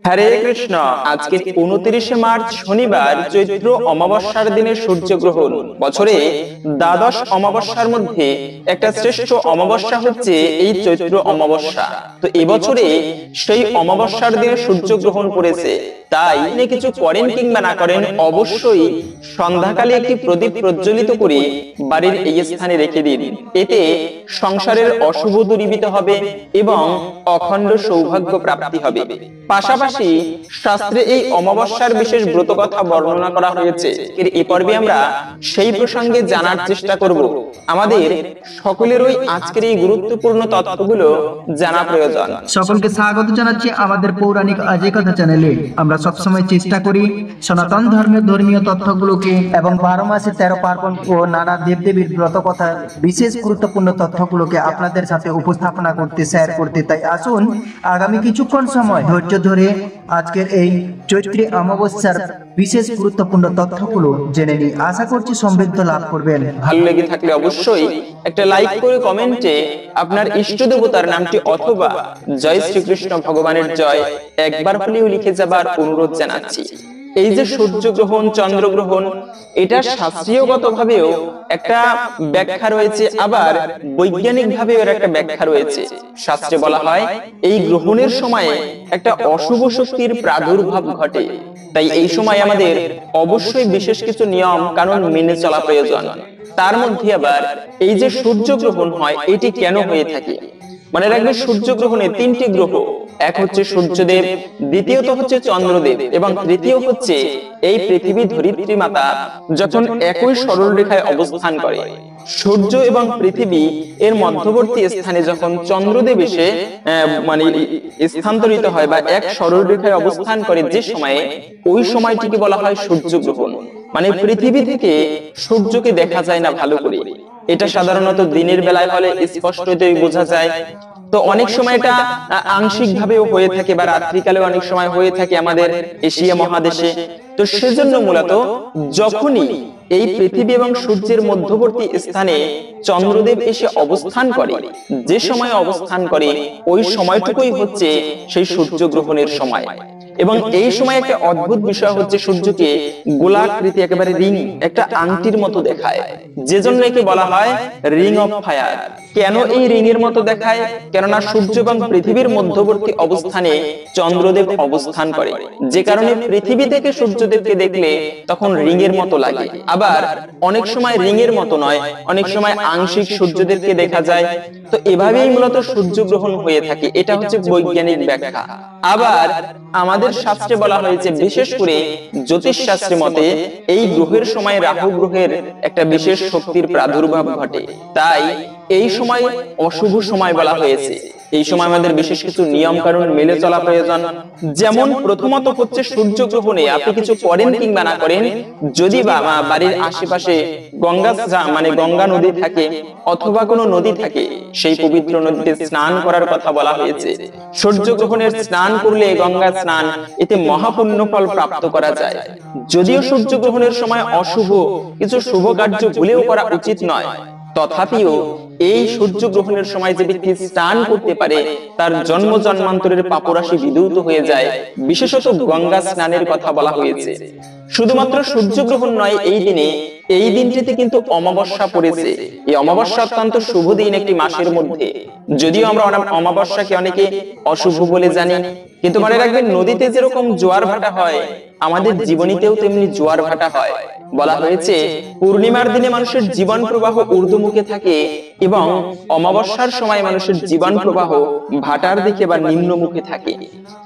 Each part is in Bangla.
হরে কৃষ্ণ। আজকে 29শে মার্চ শনিবার চৈত্র অমাবস্যার দিনে সূর্যগ্রহণ। বছরে দ্বাদশ অমাবস্যার মধ্যে একটা শ্রেষ্ঠ অমাবস্যা হচ্ছে এই চৈত্র অমাবস্যা। তো এবছরে সেই অমাবস্যার দিনে সূর্যগ্রহণ পড়েছে। তাই কিছু করেন কিংবা না করেন, অবশ্যই সন্ধ্যাকালে একটি প্রদীপ প্রজ্বলিত করে বাড়ির এই স্থানে রেখে দিন। এতে সংসারের অশুভ দূরীভূত হবে এবং অখণ্ড সৌভাগ্য প্রাপ্তি হবে। পাশাপাশি শাস্ত্রে এই অমাবস্যার বিশেষ ব্রত কথা বর্ণনা করা হয়েছে। এই পর্বে আমরা সেই প্রসঙ্গে জানার চেষ্টা করব। আমাদের সকলেরই আজকের এই গুরুত্বপূর্ণ তথ্যগুলো জানা প্রয়োজন। সকলকে স্বাগত জানাচ্ছি আমাদের পৌরাণিক আজই কথা চ্যানেলে। আমরা সবসময় চেষ্টা করি সনাতন ধর্মের ধর্মীয় তথ্যগুলোকে এবং 12 মাসে 13 পার্বণ ও নানা দেবদেবীর ব্রত কথা বিশেষ গুরুত্বপূর্ণ তথ্যগুলোকে আপনাদের সাথে উপস্থাপনা করতে, শেয়ার করতে। তাই আসুন আগামী কিছুক্ষণ সময় ধৈর্য ধরে আজকের এই চৈত্রী অমাবস্যার বিশেষ গুরুত্বপূর্ণ তথ্যগুলো জেনে নিই। আশা করছি সমৃদ্ধ লাভ করবেন। ভালো লেগে থাকলে অবশ্যই একটা লাইক করে কমেন্টে আপনার ইষ্ট দেবতার নামটি অথবা জয় শ্রীকৃষ্ণ ভগবানের জয় একবার হলেও লিখে যাবার অনুরোধ জানাচ্ছি। এই যে সূর্যগ্রহণ, চন্দ্রগ্রহণ, এটা শাস্ত্রীয়গত ভাবেও একটা ব্যাখ্যা রয়েছে, আবার বৈজ্ঞানিক ভাবেও এর একটা ব্যাখ্যা রয়েছে। শাস্ত্রে বলা হয় এই গ্রহণের সময়ে একটা অশুভ শক্তির প্রাদুর্ভাব ঘটে। তাই এই সময় আমাদের অবশ্যই বিশেষ কিছু নিয়ম কানুন মেনে চলা প্রয়োজন। তার মধ্যে আবার এই যে সূর্যগ্রহণ হয়, এটি কেন হয়ে থাকে মনে রাখবে। সূর্যগ্রহণে 3টি গ্রহ, এক হচ্ছে সূর্যদেব, দ্বিতীয়ত হচ্ছে চন্দ্রদেব এবং তৃতীয় হচ্ছে এই পৃথিবী ধরিত্রী মাতা যখন একই সরল রেখায় অবস্থান করে। সূর্য এবং পৃথিবী এর মধ্যবর্তী স্থানে যখন চন্দ্রদেব এসে স্থানান্তরিত হয় বা এক সরল রেখায় অবস্থান করে, যে সময়ে ওই সময়টিকে বলা হয় সূর্যগ্রহণ। পৃথিবী থেকে সূর্যকে দেখা যায় না ভালো করে। এটা সাধারণত দিনের বেলায় হলে স্পষ্টতই বোঝা যায়। তো অনেক সময় এটা আংশিক ভাবেও হয়ে থাকে বা রাত্রিকালে অনেক সময় হয়ে থাকে আমাদের এশিয়া মহাদেশে। তো সেজন্য মূলত যখনই এই পৃথিবী এবং সূর্যের মধ্যবর্তী স্থানে চন্দ্রদেব এসে অবস্থান করে, যে সময় অবস্থান করে ওই সময়টুকুই হচ্ছে সেই সূর্যগ্রহণের সময়। এবং এই সময় একটা অদ্ভুত বিষয় হচ্ছে সূর্যকে গোলাকৃতি, একেবারে রিং, একটা আংটির মতো দেখায়, যে জন্য একে বলা হয় রিং অফ ফায়ার। কেন এই রিং এর মতো দেখায়? কেননা সূর্য এবং পৃথিবীর মধ্যবর্তী অবস্থানে চন্দ্রদেব অবস্থান করে, যে কারণে পৃথিবী থেকে সূর্যদেবকে দেখলে তখন রিং এর মতো লাগে। আবার অনেক সময় রিং এর মতো নয়, অনেক সময় আংশিক সূর্যদেবকে দেখা যায়। তো এভাবেই মূলত সূর্যগ্রহণ হয়ে থাকে। এটা হচ্ছে বৈজ্ঞানিক ব্যাখ্যা। আবার আমাদের শাস্ত্রে বলা হয়েছে, বিশেষ করে জ্যোতিষ শাস্ত্রের মতে এই গ্রহের সময় রাহু গ্রহের একটা বিশেষ শক্তির প্রাদুর্ভাব ঘটে। তাই এই সময় অশুভ সময় বলা হয়েছে। এই সময় আমাদের বিশেষ কিছু নিয়ম কানুন মেনে চলা প্রয়োজন। যেমন প্রথমত হচ্ছে সূর্যগ্রহণে আপনি কিছু করেন কিংবা না করেন, যদি বা বাড়ির আশেপাশে গঙ্গা নদী থাকে অথবা কোনো নদী থাকে, সেই পবিত্র নদীতে স্নান করার কথা বলা হয়েছে। সূর্যগ্রহণের স্নান করলে, গঙ্গা স্নান, এতে মহাপুণ্য ফল প্রাপ্ত করা যায়। যদিও সূর্যগ্রহণের সময় অশুভ কিছু শুভ কার্য ভুলেও করা উচিত নয়, তথাপিও এই সূর্যগ্রহণের সময় যে ব্যক্তি স্নান করতে পারে তার জন্ম জন্মান্তরের পাপরাশি বিদূত হয়ে যায়। বিশেষত গঙ্গা স্নানের কথা বলা হয়েছে। শুধুমাত্র সূর্যগ্রহণ নয়, এই দিনটিতে কিন্তু অমাবস্যা পড়েছে। এই অমাবস্যা অত্যন্ত শুভ দিন একটি মাসের মধ্যে। যদিও আমরা অমাবস্যাকে অনেকে অশুভ বলে জানি, কিন্তু মনে রাখবেন, নদীতে যেরকম জোয়ার ভাটা হয়, আমাদের জীবনীতেও তেমনি জোয়ার ভাটা হয়। বলা হয়েছে পূর্ণিমার দিনে মানুষের জীবন প্রবাহ ঊর্ধ্বমুখে থাকে এবং অমাবস্যার সময় মানুষের জীবন প্রবাহ ভাটার দিকে বা নিম্নমুখে থাকে।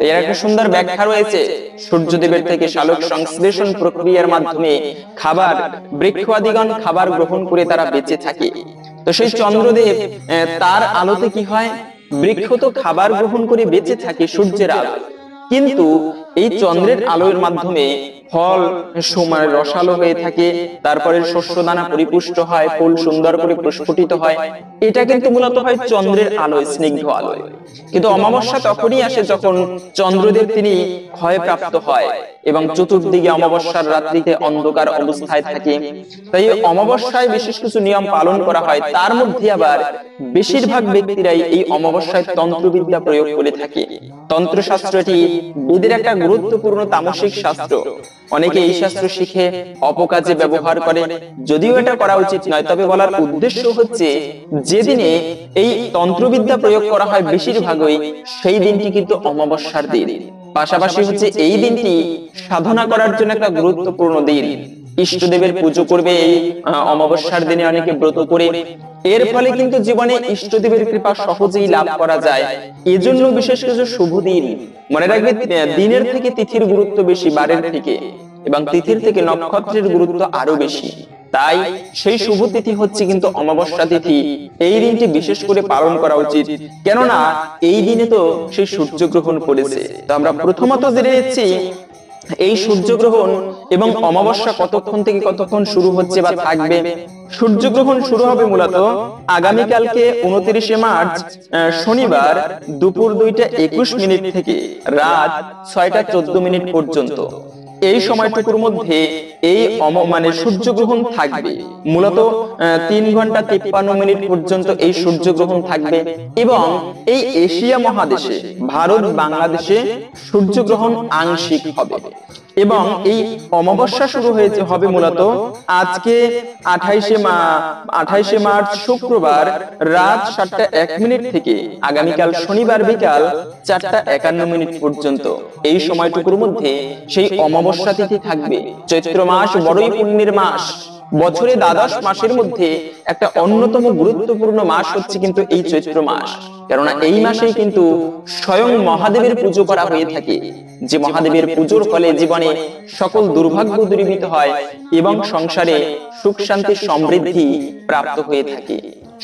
এর একটা সুন্দর ব্যাখ্যা রয়েছে। সূর্যদেবের থেকে শালক সংশ্লেষণ প্রক্রিয়ার মাধ্যমে খাবার, বৃক্ষাদিগণ খাবার গ্রহণ করে তারা বেঁচে থাকে। তো সেই চন্দ্রদেব, তার আলোতে কি হয়, বৃক্ষ তো খাবার গ্রহণ করে বেঁচে থাকে সূর্যের আলো, কিন্তু এই চন্দ্রের আলোর মাধ্যমে ফল মানে রসালো হয়ে থাকে, তারপরে শস্য দানা পরিপুষ্ট হয়, ফুল সুন্দর করে প্রস্ফুটিত হয়। এটা কিন্তু মূলত হয় চন্দ্রের আলোয়, স্নিগ্ধ আলোয়। কিন্তু অমাবস্যা তখনই আসে যখন চন্দ্রদেব তিনি ক্ষয়প্রাপ্ত হয় এবং চতুর্দিকে অমাবস্যার রাত্রিতে অন্ধকার অবস্থায় থাকে। তাই অমাবস্যায় বিশেষ কিছু নিয়ম পালন করা হয়। তার মধ্যে আবার বেশিরভাগ ব্যক্তিরাই এই অমাবস্যায় তন্ত্রবিদ্যা প্রয়োগ করে থাকে। তন্ত্রশাস্ত্রটি বেদের একটা গুরুত্বপূর্ণ তামসিক শাস্ত্র। অনেকে এই শাস্ত্র শিখে অপকাজে ব্যবহার করে, যদিও এটা করা উচিত নয়। তবে বলার উদ্দেশ্য হচ্ছে, যেদিনে এই তন্ত্রবিদ্যা প্রয়োগ করা হয় বেশিরভাগই সেই দিনটি কিন্তু অমাবস্যার দিন। পাশাপাশি হচ্ছে এই দিনটি সাধনা করার জন্য একটা গুরুত্বপূর্ণ দিন। ইষ্টদেবের পুজো করবে এই অমাবস্যার দিনে, অনেকে ব্রত করে। এর ফলে কিন্তু জীবনে ইষ্টদেবের কৃপা সহজেই লাভ করা যায়। এজন্য বিশেষ কিছু শুভ দিন মনে রাখবে, দিনের থেকে তিথির গুরুত্ব বেশি বারের থেকে, এবং তিথির থেকে নক্ষত্রের গুরুত্ব আরো বেশি। তাই সেই শুভ তিথি হচ্ছে কিন্তু অমাবস্যা তিথি। এই দিনটি বিশেষ করে পালন করা উচিত, কেননা এই দিনে তো সেই সূর্যগ্রহণ পড়েছে। তো আমরা প্রথমত জেনে নিচ্ছি এই সূর্যগ্রহণ এবং অমাবস্যা কতক্ষণ থেকে কতক্ষণ শুরু হচ্ছে বা থাকবে। সূর্যগ্রহণ শুরু হবে মূলত আগামীকালকে 29শে মার্চ শনিবার দুপুর 2:21 থেকে রাত 6:14 পর্যন্ত। এই সময়টুকুর মধ্যে এই মানে সূর্যগ্রহণ থাকবে। মূলত 3 ঘন্টা 53 মিনিট পর্যন্ত এই সূর্যগ্রহণ থাকবে। এবং এই এশিয়া মহাদেশে, ভারত বাংলাদেশে সূর্যগ্রহণ আংশিক হবে। এবং এই অমাবস্যা শুরু হবে মূলত আজকে 28শে মার্চ শুক্রবার রাত 7:01 থেকে আগামীকাল শনিবার বিকাল 4:51 পর্যন্ত। এই সময়টুকুর মধ্যে সেই অমাবস্যা তিথি থাকবে। চৈত্র মাস বড়ই পুণ্যের মাস। বছরে দ্বাদশ মাসের মধ্যে একটা অন্যতম গুরুত্বপূর্ণ মাস হচ্ছে কিন্তু এই চৈত্র মাস। কেননা এই মাসেই কিন্তু স্বয়ং মহাদেবের পুজো করা হয়ে থাকে, যে মহাদেবের পুজোর ফলে জীবনে সকল দুর্ভাগ্য দূরীভূত হয় এবং সংসারে সুখ শান্তি সমৃদ্ধি প্রাপ্ত হয়ে থাকে।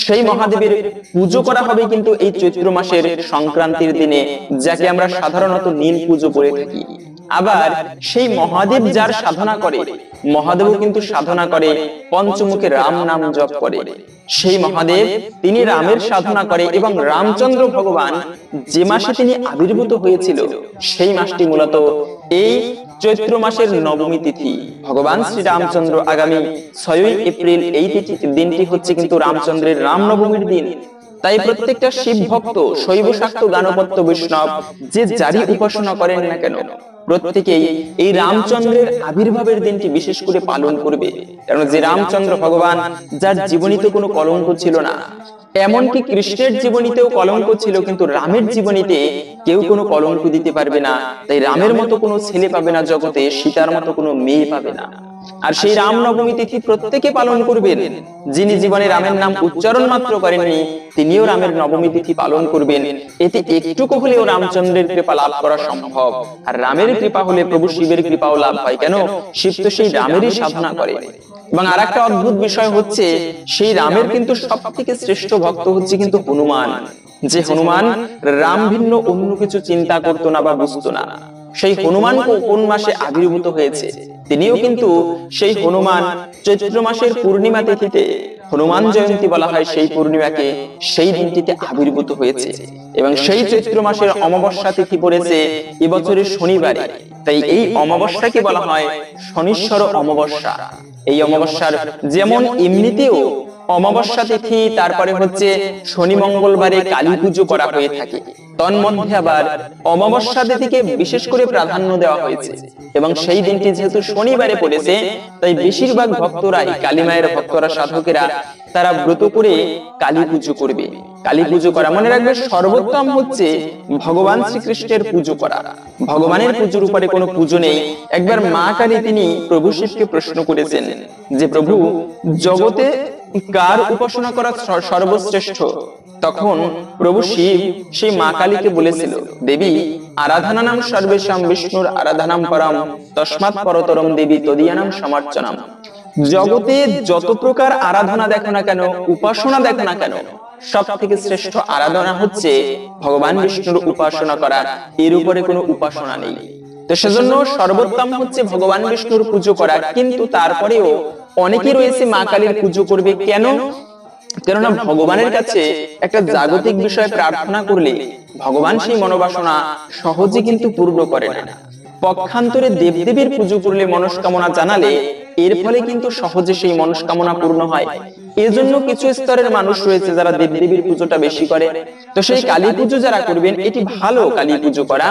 সেই মহাদেবের পুজো করা হবে কিন্তু এই চৈত্র মাসের সংক্রান্তির দিনে, যাকে আমরা সাধারণত নীল পুজো করে থাকি। আবার সেই মহাদেব যার সাধনা করে, মহাদেব কিন্তু সাধনা করে পঞ্চমুখে রাম নাম জপ করে। সেই মহাদেব তিনি রামের সাধনা করে, এবং রামচন্দ্র ভগবান যে মাসে তিনি আবির্ভূত হয়েছিল সেই মাসটি মূলত এই চৈত্র মাসের নবমী তিথি। ভগবান শ্রী রামচন্দ্র আগামী 6ই এপ্রিল এই দিনটি হচ্ছে কিন্তু রামচন্দ্রের রামনবমীর দিন। তাই প্রত্যেকটা শিব ভক্ত, শৈব শাক্ত গানপত্য বৈষ্ণব যে যারই উপাসনা করেন না কেন, প্রত্যেকেই এই রামচন্দ্রের আবির্ভাবের দিনটি বিশেষ করে পালন করবে। কারণ যে রামচন্দ্র ভগবান, যার জীবনীতে কোনো কলঙ্ক ছিল না, এমনকি কৃষ্ণের জীবনীতেও কলঙ্ক ছিল, কিন্তু রামের জীবনীতে কেউ কোনো কলঙ্ক দিতে পারবে না। তাই রামের মতো কোনো ছেলে পাবে না জগতে, সীতার মতো কোনো মেয়ে পাবে না। আর সেই রামনবমী তিথি প্রত্যেকে পালন করবেন। যিনি জীবনে রামের নাম উচ্চারণ মাত্র করেননি, তিনিও রামের নবমী তিথি পালন করবেন। এতে একটুকু হলেও রামচন্দ্রের কৃপা লাভ করা সম্ভব। আর রামের কৃপা হলে প্রভু শিবের কৃপাও লাভ হয়। কেন? শিব তো সেই রামেরই সাধনা করে। এবং আর একটা অদ্ভুত বিষয় হচ্ছে, সেই রামের কিন্তু সব থেকে শ্রেষ্ঠ ভক্ত হচ্ছে কিন্তু হনুমান। যে হনুমান রাম ভিন্ন অন্য কিছু চিন্তা করতো না বা বুঝতো না, সেই হনুমান কোন মাসে আবির্ভূত হয়েছে? তিনিও কিন্তু সেই হনুমান চৈত্র মাসের পূর্ণিমা তিথিতে, হনুমান জয়ন্তী বলা হয় সেই পূর্ণিমাকে, সেই দিনটিতে আবির্ভূত হয়েছে। এবং সেই চৈত্র মাসের অমাবস্যা তিথি পড়েছে এবছরের শনিবারে। তাই এই অমাবস্যাকে বলা হয় শনিশ্বর অমাবস্যা। এই অমাবস্যার যেমন এমনিতেও অমাবস্যা তিথি, তারপরে হচ্ছে শনি মঙ্গলবারে কালী পুজো করা হয়ে থাকে, তন্মধ্যে আবার অমাবস্যা তিথিকে বিশেষ করে প্রাধান্য দেওয়া হয়েছে। এবং সেই দিনটি যেহেতু শনিবারে পড়েছে, তাই বেশিরভাগ ভক্তরাই, কালী মায়ের ভক্তরা, সাধকেরা, তারা ব্রত করে কালী পুজো করবে। কালী পুজো করা, মনে রাখবে, সর্বোত্তম হচ্ছে ভগবান শ্রীকৃষ্ণের পুজো করা। ভগবানের পুজোর উপরে কোনো পুজো নেই। একবার মা কালী তিনি প্রভু শিবকে প্রশ্ন করেছেন যে, প্রভু, জগতে কার উপাসনা করা সর্বশ্রেষ্ঠ? তখন প্রভু শিব সেই মা কালীকে বলেছিল, দেবী, আরাধনানাম সর্বেশাম বিষ্ণুর আরাধনাম পরম তস্মাৎ পরতরম দেবী তদীয়ানাম সমর্চনাম। জগতে যত প্রকার আরাধনা দেখো না কেন, উপাসনা দেখো না কেন, সব থেকে শ্রেষ্ঠ আরাধনা হচ্ছে ভগবান বিষ্ণুর উপাসনা করা। এর উপরে কোনো উপাসনা নেই। তো সেজন্য সর্বোত্তম হচ্ছে ভগবান বিষ্ণুর পুজো করা, কিন্তু তারপরেও অনেকে রয়েছে মা কালীর পুজো করবে। কেন? কেননা ভগবানের কাছে একটা জাগতিক বিষয় প্রার্থনা করলে ভগবান সেই মনোবাসনা সহজে কিন্তু পূর্ণ করে না। পক্ষান্তরে দেবদেবীর পুজো করলে, মনস্কামনা জানালে এর ফলে কিন্তু সহজে সেই মনস্কামনা পূর্ণ হয়। এজন্য কিছু স্তরের মানুষ রয়েছে যারা দেবদেবীর পুজোটা বেশি করে। তো সেই কালী পুজো যারা করবেন, এটি ভালো কালী পুজো করা।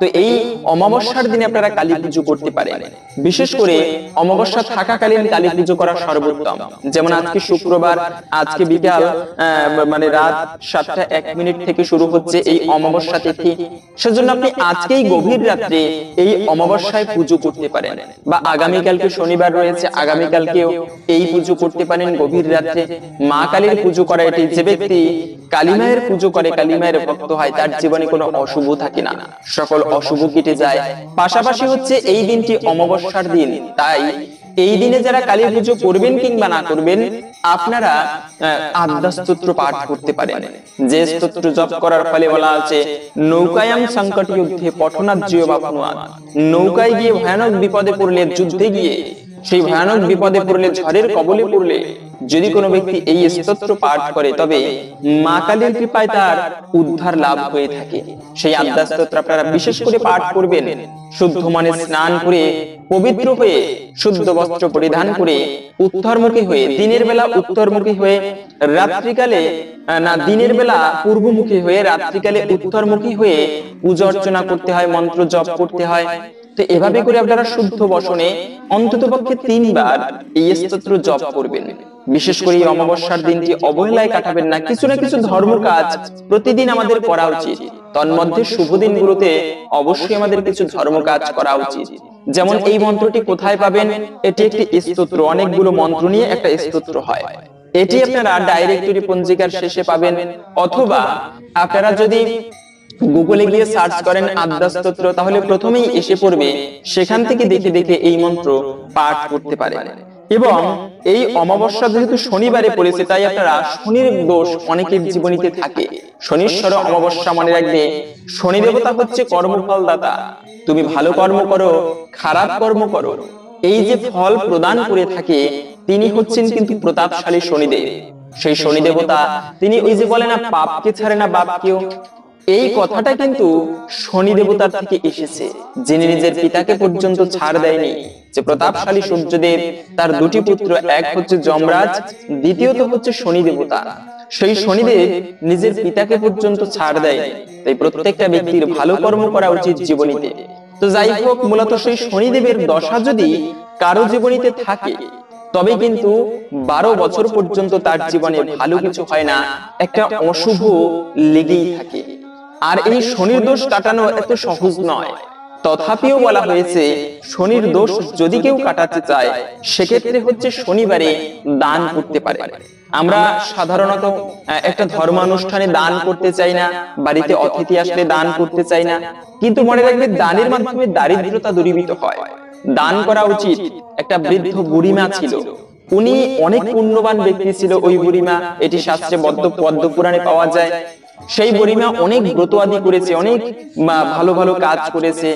তো এই অমাবস্যার দিনে আপনারা কালী পুজো করতে পারেন। বিশেষ করে অমাবস্যা থাকাকালীন কালী পুজো করা সর্বোত্তম। যেমন আজকে শুক্রবার, আজকে বিকাল মানে রাত 7:01 থেকে শুরু হচ্ছে এই অমাবস্যা তিথি। সেজন্য আপনি আজকেই গভীর রাত্রে এই অমাবস্যায় পুজো করতে পারেন, বা আগামীকালকে শনিবার রয়েছে, আগামীকালকেও এই পুজো করতে পারেন গভীর রাত্রে। মা কালীর পুজো করা এটি, যে ব্যক্তি কালী মায়ের পুজো করে, কালী মায়ের ভক্ত হয়, তার জীবনে কোনো অশুভ থাকে না, সকল অশুভ কেটে যায়। পাশাপাশি হচ্ছে এই দিনটি অমাবস্যার দিন, তাই এই দিনে যারা কালী পুজো করবেন কিংবা না করবেন, আপনারা আদ্যা স্তোত্র পাঠ করতে পারেন। যে স্তোত্র জপ করার ফলে বলা আছে, নৌকায়াম সংকট যুদ্ধে পঠনাজ্জীয় বাপনুয়াদ, নৌকায় গিয়ে ভয়ানক বিপদে পড়লে, যুদ্ধে গিয়ে সেই ভয়ানক বিপদে পড়লে, ঝড়ের কবলে পড়লে যদি কোনো ব্যক্তি এই স্তোত্র পাঠ করে, তবে মা কালীর কৃপায় তার উদ্ধার লাভ হয়ে থাকে। সেই আদ্যা স্তোত্র আপনারা বিশেষ করে পাঠ করবেন। শুদ্ধ মনে স্নান করে, পবিত্র হয়ে, শুদ্ধ বস্ত্র পরিধান করে, উত্তরমুখী হয়ে, দিনের বেলা উত্তরমুখী হয়ে, রাত্রিকালে না, দিনের বেলা পূর্বমুখী হয়ে, রাত্রিকালে উত্তরমুখী হয়ে পূজা অর্চনা করতে হয়, মন্ত্র জপ করতে হয়। তো এভাবে করে আপনারা শুদ্ধ বসনে অন্ততপক্ষে 3 বার এই স্তোত্র জপ করবেন। বিশেষ করে এই অমাবস্যার দিনটি অবহেলায় কাটাবেন না। কিছু না কিছু ধর্ম কাজ প্রতিদিন আমাদের করা উচিত। তন্মধ্যে শুভ দিনগুলোতে অবশ্যই আমাদের কিছু ধর্ম কাজ করা উচিত। যেমন এই মন্ত্রটি কোথায় পাবেন? এটি একটি স্তোত্র, অনেকগুলো মন্ত্র নিয়ে একটা স্তোত্র হয়। এটি আপনারা ডাইরেক্টরি পঞ্জিকার শেষে পাবেন, অথবা আপনারা যদি গুগলে গিয়ে সার্চ করেন আদ্যা স্তোত্র, তাহলে প্রথমেই এসে পড়বে, সেখান থেকে দেখে দেখে এই মন্ত্র পাঠ করতে পারেন। এবং এই অমাবস্যা যেহেতু শনিবারে পড়েছে, তাই আপনারা শনির দোষ অনেকের জীবনীতে থাকে। শনিশ্বর অমাবস্যা মনে রাখবে, শনি দেবতা হচ্ছে কর্মফল দাতা। তুমি ভালো কর্ম করো, খারাপ কর্ম করো, এই যে ফল প্রদান করে থাকে, তিনি হচ্ছেন কিন্তু প্রতাপশালী শনিদেব। সেই শনি দেবতা তিনি ওই যে বলে না, পাপকে ছাড়ে না বাপকেও, এই কথাটা কিন্তু শনি দেবতার থেকে এসেছে, যিনি নিজের পিতাকে পর্যন্ত ছাড় দেয়নি। যে প্রতাপশালী সূর্যদেব, তার 2টি পুত্র, এক হচ্ছে যমরাজ, দ্বিতীয়ত হচ্ছে শনি দেবতা। সেই শনিদেব নিজের পিতাকে পর্যন্ত ছাড় দেয়নি। তাই প্রত্যেকটা ব্যক্তির ভালো কর্ম করা উচিত জীবনীতে। তো যাই হোক, মূলত সেই শনিদেবের দশা যদি কারো জীবনীতে থাকে, তবে কিন্তু 12 বছর পর্যন্ত তার জীবনে ভালো কিছু হয় না, একটা অশুভ লেগেই থাকে। আর এই শনির দোষ কাটানো এত সহজ নয়। তথাপিও বলা হয়েছে, শনির দোষ যদি কেউ কাটাতে চায়, সেক্ষেত্রে হচ্ছে শনিবারে দান করতে পারে। আমরা সাধারণত একটা ধর্মানুষ্ঠানে দান করতে চাই না, বাড়িতে অতিথি আসলে দান করতে চাই না, কিন্তু মনে রাখবে, দানের মাধ্যমে দারিদ্রতা দূরীভূত হয়। দান করা উচিত। একটা বৃদ্ধ বুড়িমা ছিল, উনি অনেক পুণ্যবান ব্যক্তি ছিল। ওই বুড়িমা, এটি শাস্ত্রে পদ্ম পুরাণে পাওয়া যায়। সেই বুড়িমা অনেক ব্রত আদি করেছে, অনেক ভালো ভালো কাজ করেছে,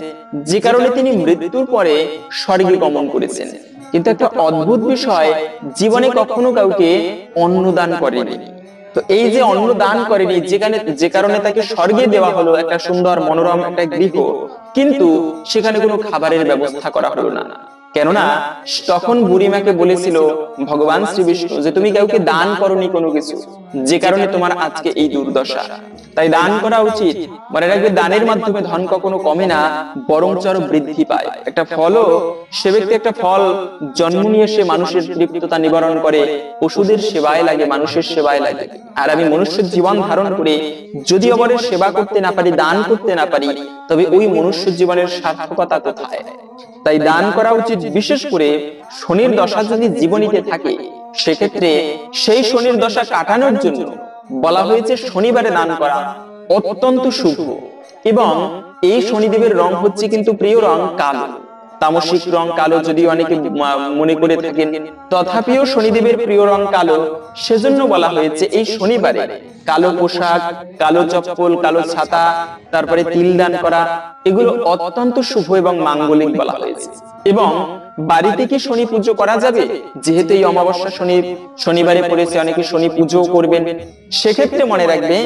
যে কারণে তিনি মৃত্যুর পরে স্বর্গে গমন করেছেন। কিন্তু একটা অদ্ভুত বিষয়, জীবনে কখনো কাউকে অন্ন দান করেনি। তো এই যে অন্ন দান করেনি, যে কারণে তাকে স্বর্গে দেওয়া হলো, একটা সুন্দর মনোরম একটা গৃহ, কিন্তু সেখানে কোনো খাবারের ব্যবস্থা করা হলো না। কেননা তখন বুড়িমাকে বলেছিল ভগবান শ্রী বিষ্ণু যে তুমি কাউকে দান করনি কোনো কিছু, যে কারণে তোমার আজকে এই দুর্দশা। তাই দান করা উচিত। মনে রাখবে, দানের মাধ্যমে ধন কখনো কমে না, বরঞ্চ আরো বৃদ্ধি পায়। একটা ফলও, সে ব্যক্তি একটা ফল জন্ম নিয়ে সে মানুষের তৃপ্ততা নিবারণ করে, পশুদের সেবায় লাগে, মানুষের সেবায় লাগে। আর আমি মনুষ্যের জীবন ধারণ করে যদি অপরের সেবা করতে না পারি, দান করতে না পারি, তবে ওই মনুষ্য জীবনের সার্থকতা কোথায়? তাই দান করা উচিত। বিশেষ করে শনির দশা যদি জীবনীতে থাকে, সেক্ষেত্রে সেই শনির দশা কাটানোর জন্য বলা হয়েছে শনিবারে দান করা অত্যন্ত শুভ। এবং এই শনিদেবের রং হচ্ছে কিন্তু প্রিয় রং কালো। তামসিক রং কালো যদিও অনেকে মনে করে থাকেন, তথাপিও শনিদেবের প্রিয় রং কালো। সেজন্য বলা হয়েছে এই শনিবারে কালো পোশাক, কালো চপ্পল, কালো ছাতা, তারপরে তিলদান করা, এগুলো অত্যন্ত শুভ এবং মাঙ্গলিক বলা হয়েছে। এবং বাড়িতে কি শনি পুজো করা যাবে? যেহেতু এই অমাবস্যা শনিবারে পড়েছে, অনেকে শনি পুজো করবেন। সেক্ষেত্রে মনে রাখবে,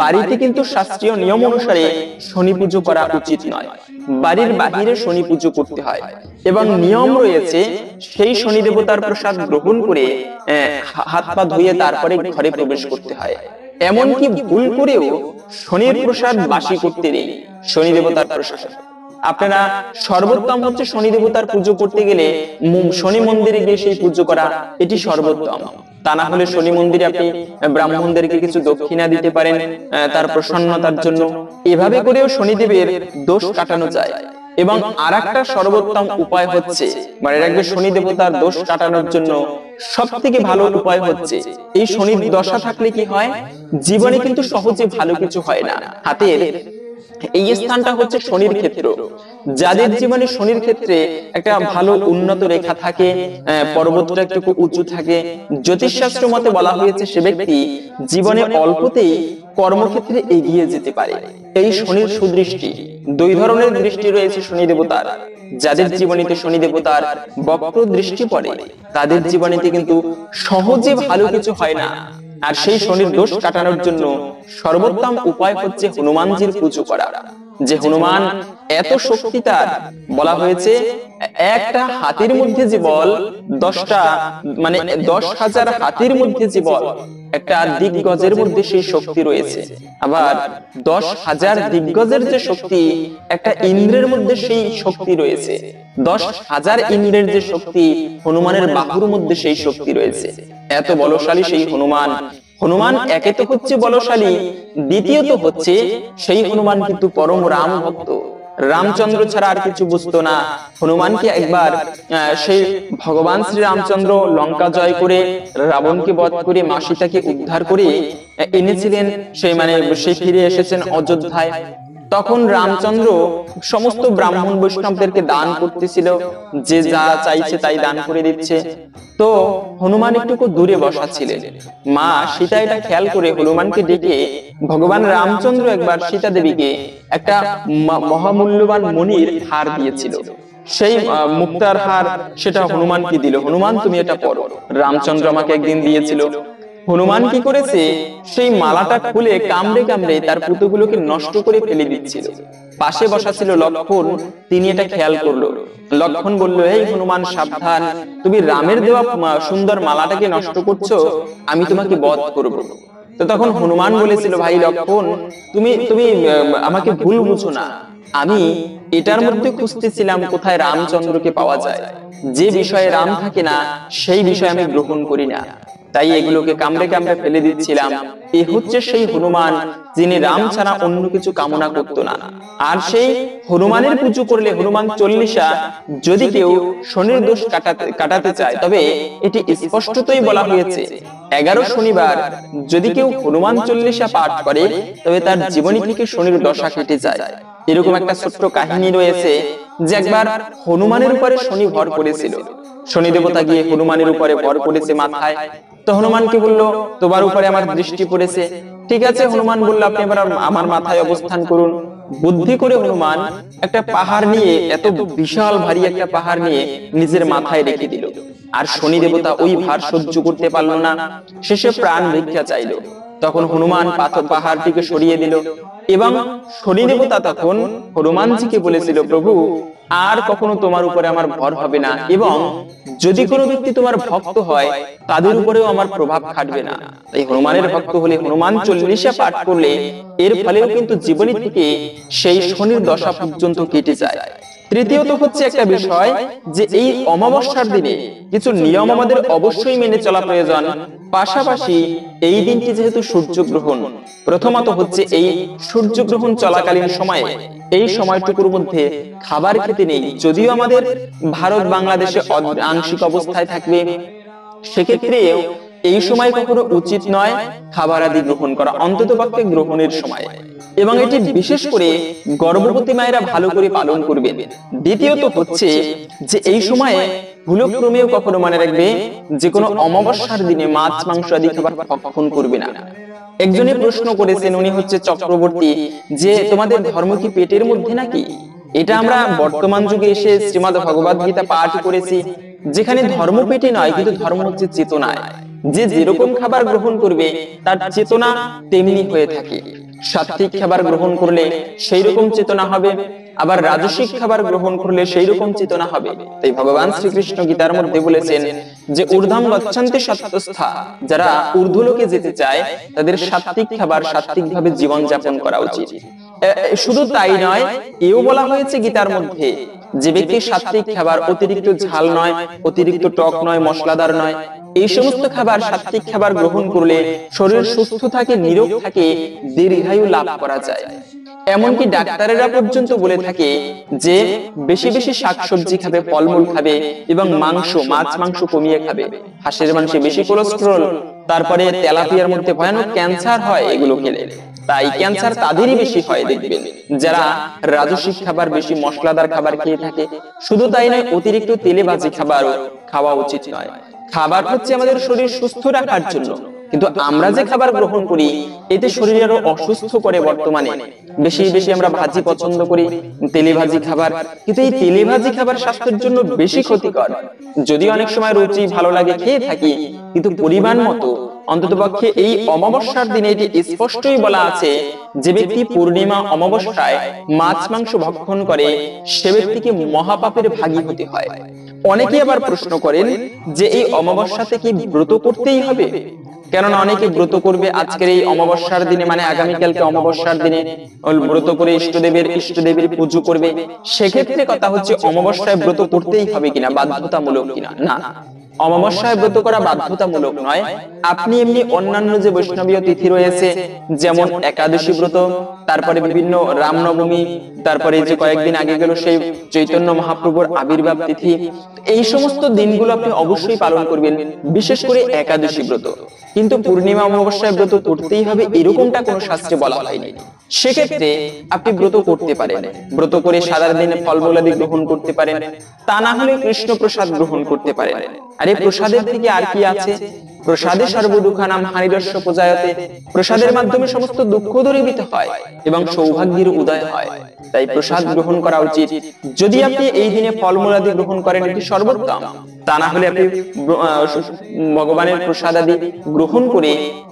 বাড়িতে কিন্তু শাস্ত্রীয় নিয়ম অনুসারে শনি পুজো করা উচিত নয়। বাড়ির বাহিরে শনি পুজো করতে হয় এবং নিয়ম রয়েছে সেই শনি দেবতার প্রসাদ গ্রহণ করে হাত পা ধুয়ে তারপরে ঘরে প্রবেশ করতে হয়। এমনকি ভুল করেও শনির প্রসাদ বাসি করতে নেই। শনি দেবতার প্রসাদ আপনারা সর্বোত্তম হচ্ছে শনি দেবতার পুজো করতে গেলে শনি মন্দিরে গিয়ে সেই পুজো করা, এটি সর্বোত্তম। তা না হলে শনি মন্দিরে আপনি ব্রাহ্মণদেরকে কিছু দক্ষিণা দিতে পারেন তার প্রসন্নতার জন্য। এভাবে করেও শনিদেবের দোষ কাটানো যায়। এবং আরেকটা সর্বোত্তম উপায় হচ্ছে, মানে রাখবে, শনি দেবতার দোষ কাটানোর জন্য সব থেকে ভালো উপায় হচ্ছে, এই শনির দশা থাকলে কি হয়, জীবনে কিন্তু সহজে ভালো কিছু হয় না। হাতের এই স্থানটা হচ্ছে শনির ক্ষেত্র। যাদের জীবনে শনির ক্ষেত্রে একটা ভালো উন্নত রেখা থাকে, পর্বতটা একটু উঁচু থাকে, জ্যোতিষশাস্ত্র মতে বলা হয়েছে সে ব্যক্তি জীবনে অল্পতেই কর্মক্ষেত্রে এগিয়ে যেতে পারে। এই শনির সুদৃষ্টি, দুই ধরনের দৃষ্টি রয়েছে শনি দেবতার। যাদের জীবনীতে শনি দেবতার বক্র দৃষ্টি পড়ে তাদের জীবনীতে কিন্তু সহজে ভালো কিছু হয় না। আর সেই শনির দোষ কাটানোর জন্য সর্বোত্তম উপায় হচ্ছে হনুমানজির পুজো করা। যে হনুমান এত শক্তি তার, বলা হয়েছে একটা হাতির মধ্যে যে বল 10,000 হাতির মধ্যে যে বল, একটা দিগ্গজের মধ্যে সেই শক্তি রয়েছে। আবার 10,000 দিগ্গজের যে শক্তি, একটা ইন্দ্রের মধ্যে সেই শক্তি রয়েছে। 10,000 ইন্দ্রের যে শক্তি, হনুমানের বাহুর মধ্যে সেই শক্তি রয়েছে। এত বলশালী সেই হনুমান। হনুমান একে তো হচ্ছে বলশালী, দ্বিতীয়ত হচ্ছে সেই হনুমান কিন্তু পরম রাম ভক্ত। রামচন্দ্র ছাড়া আর কিছু বুঝতো না। হনুমানকে একবার সেই ভগবান শ্রী রামচন্দ্র লঙ্কা জয় করে রাবণকে বধ করে মা সীতাকে উদ্ধার করে এনেছিলেন। সে ফিরে এসেছেন অযোধ্যায়। তখন রামচন্দ্র সমস্ত ব্রাহ্মণ বৈষ্ণবদেরকে দান করতেছিল, যে যা চাইছে তাই দান করে দিচ্ছে। তো হনুমান একটু দূরে বসা ছিলেন। মা সীতা এটা খেয়াল করে হনুমানকে ডেকে ভগবান রামচন্দ্র একবার সীতা দেবীকে একটা মহামূল্যবান মণির হার দিয়েছিল। সেই মুক্তার হার সেটা হনুমানকে দিল। হনুমান, তুমি এটা পরো, রামচন্দ্র আমাকে একদিন দিয়েছিল। হনুমান কি করেছে, সেই মালাটা খুলে কামড়ে কামড়ে তার পুতুগুলোকে নষ্ট করে ফেলে দিচ্ছিল। পাশে বসা ছিল লক্ষণ, তিনি এটা খেয়াল করলো। লক্ষণ বলল, এই হনুমান সাবধান, তুমি রামের দেওয়া সুন্দর মালাটাকে নষ্ট করছো, আমি তোমাকে বধ করব। তো তখন হনুমান বলেছিল, ভাই লক্ষণ, তুমি আমাকে ভুল বুঝো না, আমি এটার মধ্যে খুঁজতেছিলাম কোথায় রামচন্দ্রকে পাওয়া যায়। যে বিষয়ে রাম থাকে না সেই বিষয় আমি গ্রহণ করি না, তাই এগুলোকে কামড়ে কামড়ে ফেলে দিচ্ছিলাম। এ হচ্ছে সেই হনুমান যিনি রাম ছাড়া অন্য কিছু কামনা করতো না। আর সেই হনুমানের পুজো করলে, হনুমান চল্লিশা যদি কেউ শনির দোষ কাটাতে চায়, তবে এটি স্পষ্টতই বলা হয়েছে 11 শনিবার যদি কেউ হনুমান চল্লিশা পাঠ করে, তবে তার জীবনী থেকে শনির দশা কেটে যায়। এরকম একটা ছোট্ট কাহিনী রয়েছে যে একবার হনুমানের উপরে শনি ভর করেছিল। শনি দেবতা গিয়ে হনুমানের উপরে ভর করেছে মাথায়। তো হনুমানকে বলল, তোমার উপরে আমার দৃষ্টি পড়েছে। ঠিক আছে, হনুমান বলল, আপনি এবার আমার মাথায় অবস্থান করুন। বুদ্ধি করে হনুমান একটা পাহাড় নিয়ে, এত বিশাল ভারী একটা পাহাড় নিয়ে নিজের মাথায় রেখে দিল। আর শনি দেবতা ওই ভার সহ্য করতে পারলো না, শেষে প্রাণ ভিক্ষা চাইলো। তখন হনুমান পাহাড়টিকে সরিয়ে দিল এবং শনি দেবতা তখন হনুমানজিকে বলেছিল, প্রভু, আর কখনো তোমার উপরে আমার ভর হবে না, এবং যদি কোনো ব্যক্তি তোমার ভক্ত হয় তাদের উপরেও আমার প্রভাব খাটবে না। তাই হনুমানের ভক্ত হলে, হনুমান চল্লিশা পাঠ করলে এর ফলেও কিন্তু জীবনী থেকে সেই শনির দশা পর্যন্ত কেটে যায়। তৃতীয়ত হচ্ছে একটা বিষয় যে এই অমাবস্যার দিনে কিছু নিয়ম আমাদের অবশ্যই মেনে চলা প্রয়োজন। পাশাপাশি এই দিনটি যেহেতু সূর্যগ্রহণ, প্রথমত হচ্ছে এই সূর্যগ্রহণ চলাকালীন সময়ে, এই সময়টুকুর মধ্যে খাবার খেতে নেই। যদিও আমাদের ভারত বাংলাদেশে আংশিক অবস্থায় থাকবে, সেক্ষেত্রে এই সময় কখনো উচিত নয় খাবার আদি গ্রহণ করা, অন্ততপক্ষে গ্রহণের সময়। এবং এটি বিশেষ করে গর্ভবতী মায়েরা ভালো করে পালন করবেন। দ্বিতীয়ত হচ্ছে যে এই সময়ে ভুলক্রমেও কখনো মনে রাখবে যে কোনো অমাবস্যার দিনে মাছ মাংস আদি খাবার ভক্ষণ করবে না। একজনে প্রশ্ন করেছেন, উনি হচ্ছে চক্রবর্তী, যে তোমাদের ধর্ম কি পেটের মধ্যে নাকি? এটা আমরা বর্তমান যুগে এসে শ্রীমদ্ ভগবদ গীতা পাঠ করেছি, যেখানে ধর্ম পেটে নয়, কিন্তু ধর্ম হচ্ছে চেতনায়। যে যেরকম খাবার গ্রহণ করবে তার চেতনা তেমনি হয়ে থাকে। সাত্বিক খাবার গ্রহণ করলে সেই রকম চেতনা হবে, আবার রাজসিক খাবার গ্রহণ করলে সেই রকম চেতনা হবে। তাই ভগবান শ্রীকৃষ্ণ গীতার মধ্যে বলেছেন যে ঊর্ধ্বম গচ্ছন্তি সত্যস্থা, যারা ঊর্ধ্বলোকে যেতে চায় তাদের সাত্বিক খাবার, সাত্বিক ভাবে জীবন যাপন করা উচিত। শুধু তাই নয়, এও বলা হয়েছে গীতার মধ্যে যে ব্যক্তি সাত্বিক খাবার, অতিরিক্ত ঝাল নয়, অতিরিক্ত টক নয়, মশলাদার নয়, এই সমস্ত খাবার, সাত্বিক খাবার গ্রহণ করলে শরীর সুস্থ থাকে, নিরোগ থাকে, দীর্ঘায়ু লাভ করা যায়। এমনকি ডাক্তারেরা পর্যন্ত বলে থাকে যে বেশি বেশি শাকসবজি খাবে, ফলমূল খাবে, এবং মাংস, মাছ মাংস কমিয়ে খাবে। হাঁসের মাংসে বেশি কোলেস্টেরল, তারপরে তেলাপিয়ার মধ্যে ভয়ানক ক্যান্সার হয় এগুলো খেলে। তাই ক্যান্সার তাদেরই বেশি হয় দেখবেন যারা রাজসিক খাবার, বেশি মশলাদার খাবার খেয়ে থাকে। শুধু তাই নয়, অতিরিক্ত তেলে ভাজি খাবারও খাওয়া উচিত নয়। খাবার হচ্ছে আমাদের শরীর সুস্থ রাখার জন্য, কিন্তু আমরা যে খাবার গ্রহণ করি এতে শরীর আরো অসুস্থ করে। বর্তমানে বেশি বেশি আমরা ভাজি পছন্দ করি, তেলে ভাজি খাবার, কিন্তু এই তেলে ভাজি খাবার স্বাস্থ্যের জন্য বেশি ক্ষতিকর। যদি অনেক সময় রুচি ভালো লাগে খেয়ে থাকি, কিন্তু পরিমাণ মতো। অন্ততপক্ষে এই অমাবস্যার দিনে এটি স্পষ্টই বলা আছে যে ব্যক্তি পূর্ণিমা অমাবস্যায় মাছ মাংস ভক্ষণ করে সে ব্যক্তিকে মহাপাপের ভাগী হতে হয়। অনেকে আবার প্রশ্ন করেন যে এই অমাবস্যাতে কি ব্রত করতেই হবে? কেননা অনেকে ব্রত করবে আজকের এই অমাবস্যার দিনে, মানে আগামীকালকে অমাবস্যার দিনে ব্রত করে ইষ্টদেবীর পুজো করবে। সেক্ষেত্রে কথা হচ্ছে অমাবস্যায় ব্রত করতেই হবে কিনা, বাধ্যতামূলক কিনা? না, অমাবস্যায় ব্রত করা বাধ্যতামূলক নয়। আপনি এমনি অন্যান্য যে বৈষ্ণবীয় তিথি রয়েছে, যেমন একাদশী ব্রত, তারপরে বিভিন্ন রামনবমী, তারপরে যে কয়েকদিন আগে গেল সেই চৈতন্য মহাপ্রভুর আবির্ভাব তিথি, এই সমস্ত দিনগুলো আপনি অবশ্যই পালন করবেন, বিশেষ করে একাদশী ব্রত। কিন্তু পূর্ণিমা অমাবস্যায় ব্রত করতেই হবে এরকমটা কোনো শাস্ত্রে বলা হয়নি। সেক্ষেত্রে আপনি ব্রত করতে পারেন, ব্রত করে সাধারণ দিনে ফলমূলাদি গ্রহণ করতে পারেন, তা না হলে কৃষ্ণ প্রসাদ গ্রহণ করতে পারেন। আর এই প্রসাদের থেকে আর কি আছে? প্রসাদে সর্বদুঃখানাম হানিরস্য প্রজায়তে, প্রসাদের মাধ্যমে সমস্ত দুঃখ দূরীভূত হয় এবং সৌভাগ্যের উদয় হয়। তাই প্রসাদ গ্রহণ করা উচিত। যদি আপনি এই দিনে ফলমূলাদি গ্রহণ করেন এটি সর্বোত্তম, তা না হলে আপনি ভগবানের প্রসাদ আদি গ্রহণ করে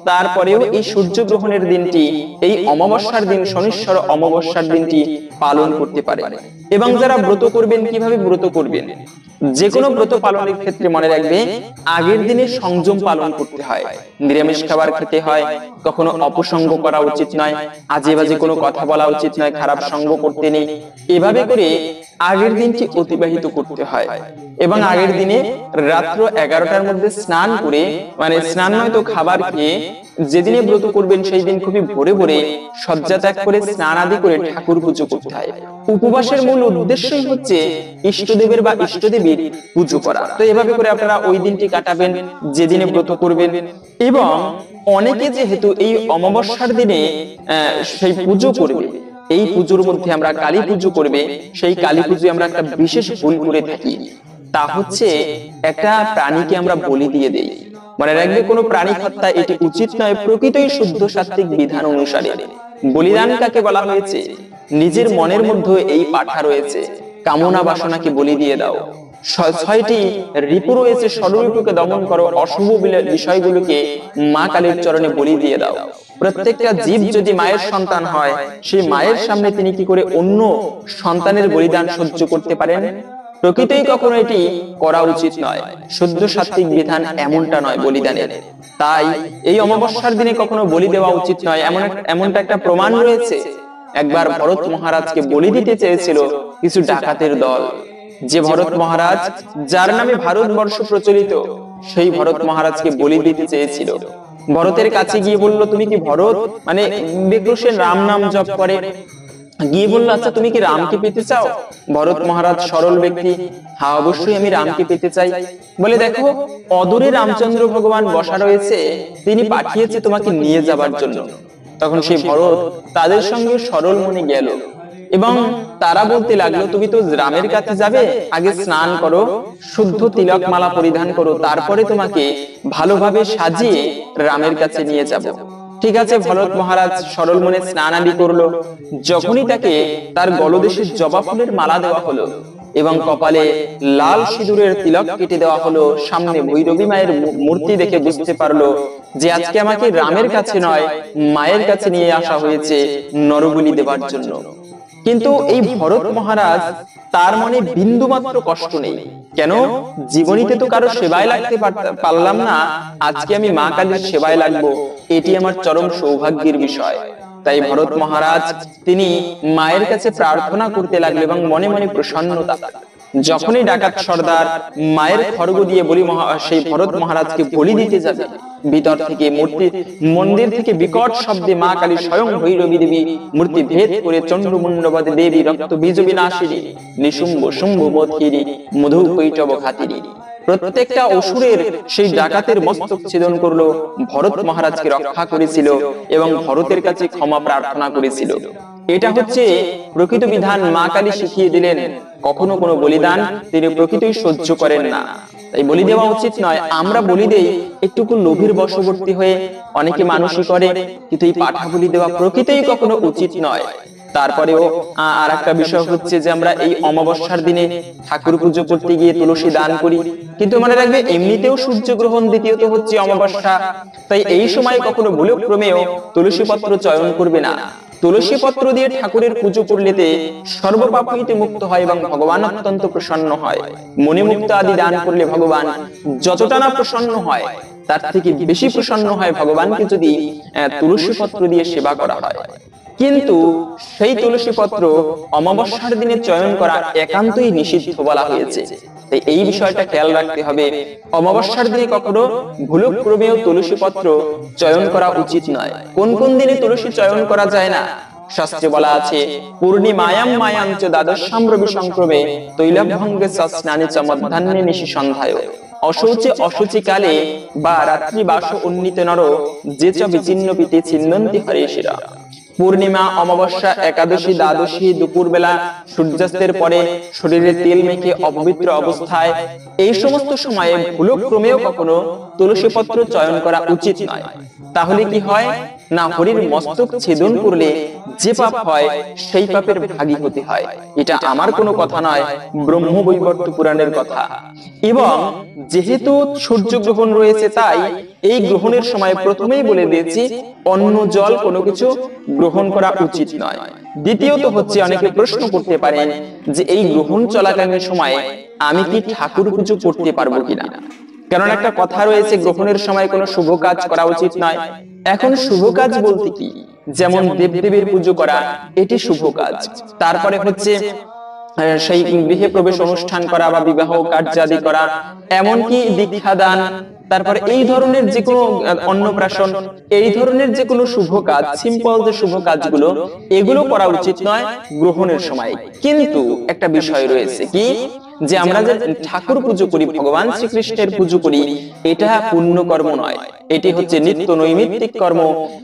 তারপরেও এই সূর্য গ্রহণের দিনটি, এই অমাবস্যার দিন, শনিশ্বর অমাবস্যার দিনটি পালন করতে পারেন। এবং যারা ব্রত করবেন, কিভাবে ব্রত করবেন? যে কোনো ব্রত পালনের ক্ষেত্রে মনে রাখবে আগের দিনে সংযম পালন করতে হয়, নিরামিষ খাবার খেতে হয়, কখনো অপসঙ্গ করা উচিত নয়, আজে বাজে কোনো কথা বলা উচিত নয়, খারাপ সঙ্গ করতে নেই। এভাবে করে আগের দিনটি অতিবাহিত করতে হয়। এবং আগের দিনে রাত্র 11টার মধ্যে স্নান করে, মানে স্নান নয় তো খাবার খেয়ে, যেদিনে ব্রত করবেন সেই দিন খুবই ভোরে ভোরে শয্যা ত্যাগ করে স্নান আদি করে ঠাকুর পুজো করতে হয়। উপবাসের মূল উদ্দেশ্যই হচ্ছে ইষ্টদেবের বা ইষ্টদেবীর পুজো করা। তো এভাবে করে আপনারা ওই দিনটি কাটাবেন যেদিনে ব্রত করবেন। এবং অনেকে যেহেতু এই অমাবস্যার দিনে সেই পুজো করবে, এই পুজোর মধ্যে আমরা কালী পুজো করবে, সেই কালী পুজো আমরা একটা বিশেষ ভুল করে থাকি, তা হচ্ছে একটা প্রাণীকে আমরা বলি দিয়ে দেই। মনে রাখবে কোনো প্রাণী হত্যা এটি উচিত নয় প্রকৃতই শুদ্ধ সাত্ত্বিক বিধান অনুসারে। বলিদান কাকে বলা হয়েছে? নিজের মনের মধ্যে এই পাঠা রয়েছে, কামনা বাসনাকে বলি দিয়ে দাও। 6টি রিপু রয়েছে, ষড়রিপুকে দমন করো, অশুভ বিষয়গুলোকে মা কালীর চরণে বলি দিয়ে দাও। প্রত্যেকটা জীব যদি মায়ের সন্তান হয়, সেই মায়ের সামনে তিনি কি করে অন্য সন্তানের বলিদান সহ্য করতে পারেন? প্রকৃতই কখনো এটি করা উচিত নয়। শুদ্ধ সাত্ত্বিক বিধান এমনটা নয় বলিদানের। তাই এই অমাবস্যার দিনে কখনো বলি দেওয়া উচিত নয়। এমনটা একটা প্রমাণ রয়েছে। একবার ভরত মহারাজকে বলি দিতে চেয়েছিল কিছু ডাকাতের দল। যে ভরত মহারাজ, যার নামে ভারতবর্ষ প্রচলিত, সেই ভরত মহারাজকে বলি দিতে চেয়েছিল। ভরতের কাছে গিয়ে বলল, তুমি কি ভরত? মানে দেখলো সে রাম নাম জপ করে, গিয়ে বলল, আচ্ছা তুমি কি রামকে পেতে চাও? ভরত মহারাজ সরল ব্যক্তি, হ্যাঁ অবশ্যই আমি রামকে পেতে চাই। বলে, দেখো অদূরে রামচন্দ্র ভগবান বসা রয়েছে, তিনি পাঠিয়েছে তোমাকে নিয়ে যাবার জন্য। তখন সেই ভরত তাদের সঙ্গে সরল মনে গেল এবং তারা বলতে লাগলো, তুমি তো রামের কাছে যাবে, আগে স্নান করো, শুদ্ধ তিলক মালা পরিধান করো, তারপরে তোমাকে ভালোভাবে সাজিয়ে রামের কাছে নিয়ে যাব। ঠিক আছে, ভরত মহারাজ সরল মনে স্নান আদি করলো। যখনই তাকে তার গলদেশে জবা ফুলের মালা দেওয়া হলো এবং কপালে লাল সিঁদুরের তিলক কেটে দেওয়া হলো, সামনে ভৈরবী মায়ের মূর্তি দেখে বুঝতে পারলো যে আজকে আমাকে রামের কাছে নয়, মায়ের কাছে নিয়ে আসা হয়েছে নরবলি দেবার জন্য। কিন্তু এই ভরত মহারাজ, তার মনে বিন্দু মাত্র কষ্ট নেই। কেন? জীবনীতে তো কারো সেবায় লাগতে পারলাম না, আজকে আমি মা কালীর সেবায় লাগবো, এটি আমার চরম সৌভাগ্যের বিষয়। তাই ভরত মহারাজ তিনি মায়ের কাছে প্রার্থনা করতে লাগলো এবং মনে মনে প্রসন্নতা। যখনই ডাকাত সর্দার মায়ের খড়গ দিয়ে সেই ভরত মহারাজকে বলি দিতে যাবে, ভিতর থেকে মন্দির থেকে বিকট শব্দে মা কালী স্বয়ং ভৈরবী দেবী মূর্তি ভেদ করে চন্দ্রমুণ্ডবদে দেবী রক্ত বীজ বিনাশিনী নিশুম্ভ শুম্ভ মথিনী মধু কৈটব ঘাতিনী প্রত্যেকটা অসুরের সেই ডাকাতের মস্তক ছেদন করলো, ভরত মহারাজকে রক্ষা করেছিল এবং ভরতের কাছে ক্ষমা প্রার্থনা করেছিল। এটা হচ্ছে প্রকৃত বিধান। মা কালী শিখিয়ে দিলেন, কখনো কোনো বলিদান তিনি প্রকৃতই সহ্য করেন না, তাই বলি দেওয়া উচিত নয়। আমরা বলি দেই একটুকু লোভের বশবর্তী হয়ে, অনেকে মানুষই করে, কিন্তু এই পাঠা বলি দেওয়া প্রকৃতই কখনো উচিত নয়। তারপরেও আর একটা বিষয় হচ্ছে যে আমরা এই অমাবস্যার দিনে ঠাকুর পুজো করতে গিয়ে তুলসী দান করি, কিন্তু মনে রাখবে এমনিতেও সূর্যগ্রহণ, দ্বিতীয়ত হচ্ছে অমাবস্যা, তাই এই সময় কখনো ভুলক্রমেও তুলসী পত্র চয়ন করবে না। তুলসী পত্র দিয়ে ঠাকুরের পুজো করলেতে সর্বপাপ হইতে মুক্ত হয় এবং ভগবান অত্যন্ত প্রসন্ন হয়। মণিমুক্ত আদি দান করলে ভগবান যতটা না প্রসন্ন হয়, তার থেকে বেশি প্রসন্ন হয় ভগবানকে যদি তুলসী পত্র দিয়ে সেবা করা হয়। কিন্তু সেই তুলসী পত্র অমাবস্যার দিনে চয়ন করা একান্তই নিষিদ্ধ বলা হয়েছে। এই বিষয়টা খেয়াল রাখতে হবে। অমাবস্যার দিনে কখনো ভুলক্রমেও তুলসী পত্র চয়ন করা উচিত নয়। কোন কোন দিনে তুলসী চয়ন করা যায় না? শাস্ত্রে বলা আছে, পূর্ণিমায়াম মায়াঞ্চ দ্বাদশাম রবি সংক্রমে তৈলভঙ্গে স্নানে চ মধ্যাহ্নে নিশি সন্ধ্যায় অশৌচে অশুচি কালে বা রাত্রি বাস উন্নীত নর যে চ বিচ্ছিন্ন পিতে ছিন্নন্তি হরেশিরা। পূর্ণিমা, অমাবস্যা, একাদশী, দ্বাদশী, দুপুর বেলা সূর্যাস্তের পরে শরীরে তেল মেখে অপবিত্র অবস্থায়, এই সমস্ত সময়ে ভুলক্রমেও কখনো তুলসী পত্র চয়ন করা উচিত নয়। তাহলে কি হয় না, হরির মস্তক ছেদন করলে যে পাপ হয় সেই পাপের ভাগী হতে হয়। এটা আমার কোনো কথা নয়, ব্রহ্মবৈবর্ত পুরাণের কথা। এবং যেহেতু সূর্যগ্রহণ রয়েছে, তাই এই গ্রহণের সময় প্রথমেই বলে দিয়েছি অন্ন জল কোনো কিছু গ্রহণ করা উচিত নয়। দ্বিতীয়ত হচ্ছে, অনেকে প্রশ্ন করতে পারেন যে এই গ্রহণ চলাকালীন সময়ে আমি কি ঠাকুর পুজো করতে পারবো কিনা। কারণ একটা কথা রয়েছে, গ্রহণের সময় কোনো শুভ কাজ করা উচিত নয়। এখন শুভ কাজ বলতে কি? যেমন দেবদেবীর পুজো করা, এটি শুভ কাজ। তারপরে হচ্ছে সেই গৃহে প্রবেশ অনুষ্ঠান করা বা বিবাহ কার্যাদি করা, এমনকি দীক্ষা দান, তারপরে এই ধরনের যে কোনো অন্নপ্রাশন, এই ধরনের যে কোনো শুভ কাজ, সিম্পল যে শুভ কাজগুলো, এগুলো করা উচিত নয় গ্রহণের সময়। কিন্তু একটা বিষয় রয়েছে কি, যে আমরা যে ঠাকুর পুজো করি, ভগবান শ্রীকৃষ্ণের পুজো করি, এটা পুণ্য কর্ম নয়, এটি হচ্ছে নিত্য নৈমিত্তিক কর্ম।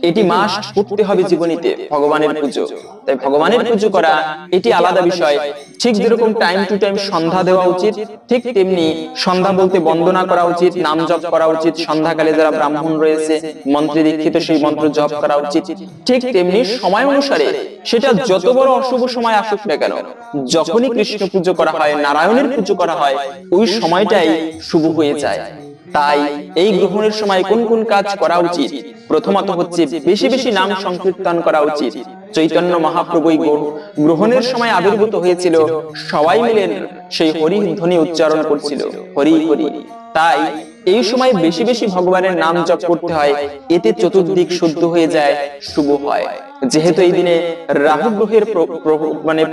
এটি মাস্ট করতে হবে জীবনীতে, ভগবানের পুজো। তাই ভগবানের পুজো করা এটি আলাদা বিষয়। ঠিক যেরকম টাইম টু টাইম সন্ধ্যা দেওয়া উচিত, ঠিক তেমনি সন্ধ্যা বলতে বন্দনা করা উচিত, নাম জপ করা উচিত। সন্ধ্যাকালে যারা ব্রাহ্মণ রয়েছে, মন্ত্রে দীক্ষিত, সেই মন্ত্র জপ করা উচিত। ঠিক তেমনি সময় অনুসারে, সেটা যত বড় অশুভ সময় আসুক না কেন, যখনই কৃষ্ণ পুজো করা হয়, নারায়ণের পুজো করা হয়, ওই সময়টাই শুভ হয়ে যায়। তাই এই গ্রহণের সময় কোন কোন কাজ করা উচিত? প্রথমত হচ্ছে বেশি বেশি নাম সংকীর্তন করা উচিত। চৈতন্য মহাপ্রভু গ্রহণের সময় আবির্ভূত হয়েছিল, সবাই মিলে সেই হরি ধ্বনি উচ্চারণ করছিল, হরি হরি। তাই এই সময় বেশি বেশি ভগবানের নাম জপ করতে হয়, এতে চতুর্দিক শুদ্ধ হয়ে যায়, শুভ হয়। যেহেতু এই দিনে রাহু গ্রহের